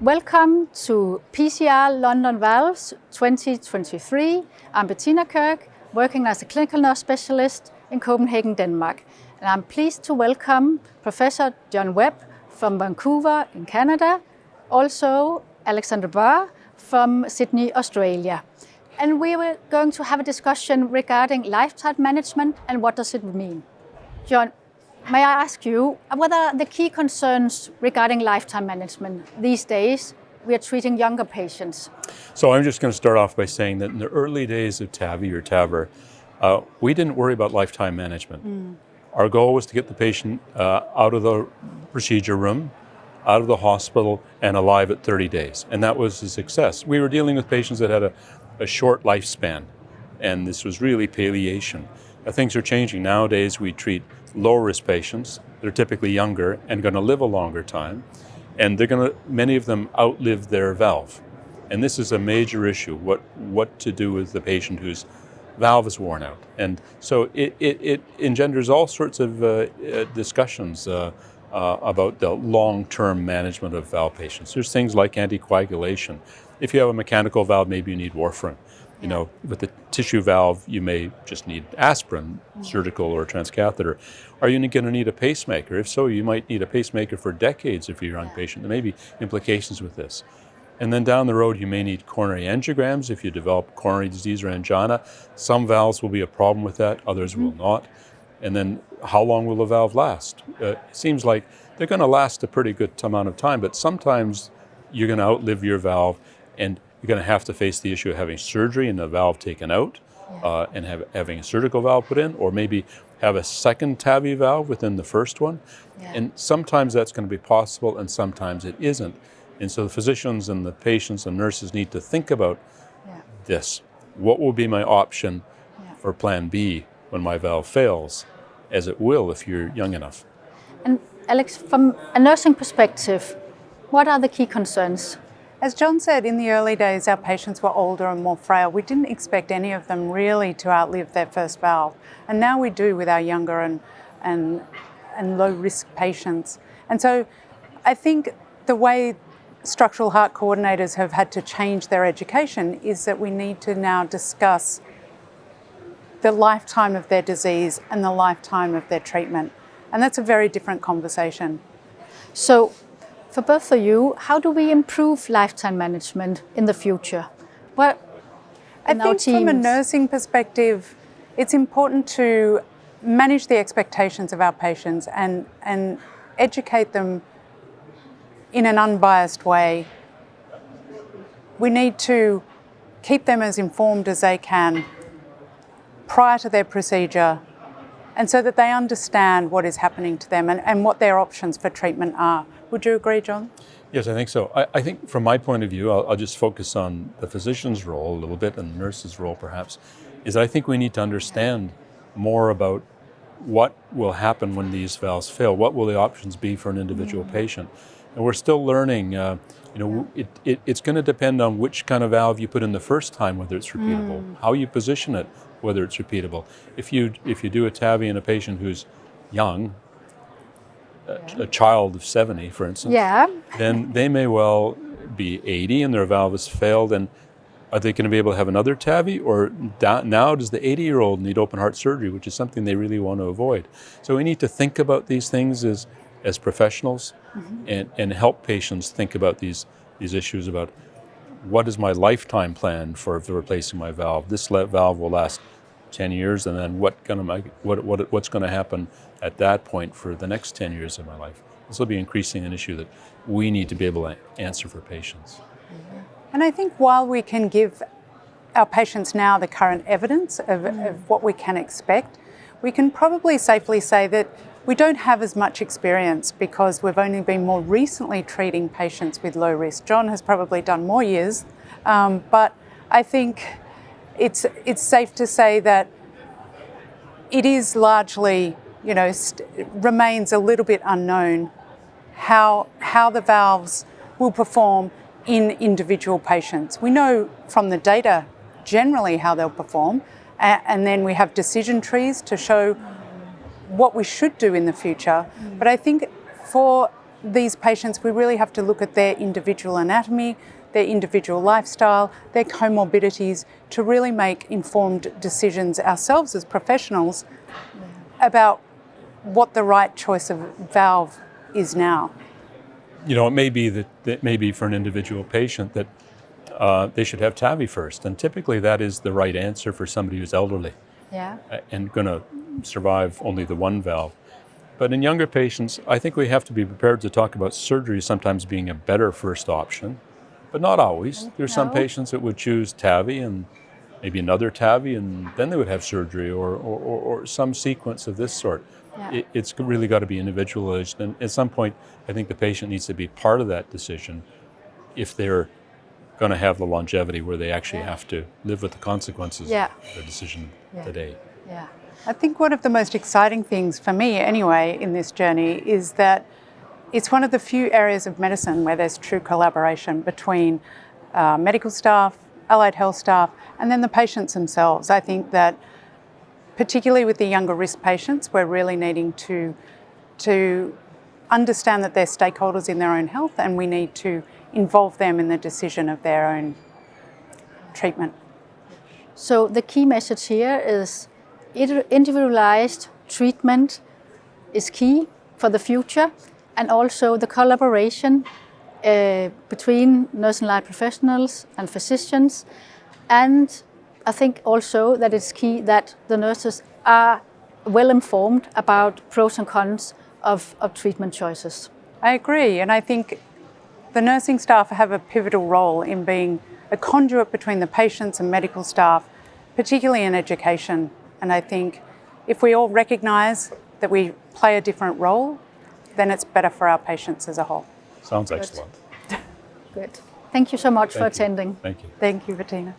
Welcome to PCR London Valves 2023. I'm Bettina Kirk, working as a clinical nurse specialist in Copenhagen, Denmark. And I'm pleased to welcome Professor John Webb from Vancouver in Canada, also Alexandra Baer from Sydney, Australia. And we were going to have a discussion regarding lifetime management and what does it mean. John, may I ask you, what are the key concerns regarding lifetime management these days? We are treating younger patients. So I'm just going to start off by saying that in the early days of TAVI or TAVR, we didn't worry about lifetime management. Our goal was to get the patient out of the procedure room, out of the hospital, and alive at 30 days. And that was a success. We were dealing with patients that had a short lifespan, and this was really palliation. Things are changing. Nowadays, we treat low-risk patients. They're typically younger and going to live a longer time, and many of them outlive their valve. And this is a major issue, what to do with the patient whose valve is worn out. And so it engenders all sorts of discussions about the long-term management of valve patients. There's things like anticoagulation. If you have a mechanical valve, maybe you need warfarin. You know, with the tissue valve, you may just need aspirin, surgical or transcatheter. Are you going to need a pacemaker? If so, you might need a pacemaker for decades if you're a young patient. There may be implications with this. And then down the road, you may need coronary angiograms if you develop coronary disease or angina. Some valves will be a problem with that, others will not. And then how long will the valve last? It seems like they're going to last a pretty good amount of time, but sometimes you're going to outlive your valve, and you're going to have to face the issue of having surgery and the valve taken out, and having a surgical valve put in, or maybe have a second TAVI valve within the first one. And sometimes that's going to be possible, and sometimes it isn't. And so the physicians and the patients and nurses need to think about this. What will be my option for plan B when my valve fails, as it will if you're young enough? And Alex, from a nursing perspective, what are the key concerns? As John said, in the early days, our patients were older and more frail. We didn't expect any of them really to outlive their first valve. And now we do with our younger and low-risk patients. And so I think the way structural heart coordinators have had to change their education is that we need to now discuss the lifetime of their disease and the lifetime of their treatment. And that's a very different conversation. So, for both of you, how do we improve lifetime management in the future? I think from a nursing perspective, it's important to manage the expectations of our patients and educate them in an unbiased way. We need to keep them as informed as they can prior to their procedure, and so that they understand what is happening to them and what their options for treatment are. Would you agree, John? Yes, I think so. I think from my point of view, I'll just focus on the physician's role a little bit and the nurse's role perhaps, is I think we need to understand more about what will happen when these valves fail. What will the options be for an individual patient? And we're still learning, it's going to depend on which kind of valve you put in the first time, whether it's repeatable, how you position it, whether it's repeatable. If you do a TAVI in a patient who's young, a child of 70, for instance, then they may well be 80 and their valve has failed, and are they going to be able to have another TAVI? Or now does the 80-year-old need open heart surgery, which is something they really want to avoid? So we need to think about these things as professionals and help patients think about these issues about what is my lifetime plan for replacing my valve. This valve will last 10 years, and then what's going to happen at that point for the next 10 years of my life. This will be increasing an issue that we need to be able to answer for patients. And I think while we can give our patients now the current evidence of what we can expect, we can probably safely say that we don't have as much experience because we've only been more recently treating patients with low risk. John has probably done more years, but I think it's safe to say that it is largely, remains a little bit unknown how the valves will perform in individual patients. We know from the data generally how they'll perform, and then we have decision trees to show what we should do in the future. But I think for these patients, we really have to look at their individual anatomy, their individual lifestyle, their comorbidities, to really make informed decisions ourselves as professionals about what the right choice of valve is now. You know, it may be that maybe for an individual patient that they should have TAVI first, and typically that is the right answer for somebody who's elderly and going to survive only the one valve. But in younger patients, I think we have to be prepared to talk about surgery sometimes being a better first option, but not always. There's some patients that would choose TAVI and maybe another TAVI, and then they would have surgery or some sequence of this sort. It's really got to be individualized, and at some point, I think the patient needs to be part of that decision if they're going to have the longevity where they actually have to live with the consequences of their decision today. Yeah. I think one of the most exciting things for me anyway in this journey is that it's one of the few areas of medicine where there's true collaboration between medical staff, allied health staff, and then the patients themselves. I think that particularly with the younger risk patients, we're really needing to understand that they're stakeholders in their own health, and we need to involve them in the decision of their own treatment. So the key message here is individualized treatment is key for the future, and also the collaboration between nurse and allied professionals and physicians. And I think also that it's key that the nurses are well informed about pros and cons of treatment choices. I agree, and I think the nursing staff have a pivotal role in being a conduit between the patients and medical staff, particularly in education. And I think if we all recognise that we play a different role, then it's better for our patients as a whole. Sounds excellent. Good. Thank you so much for attending. Thank you. Thank you, Bettina.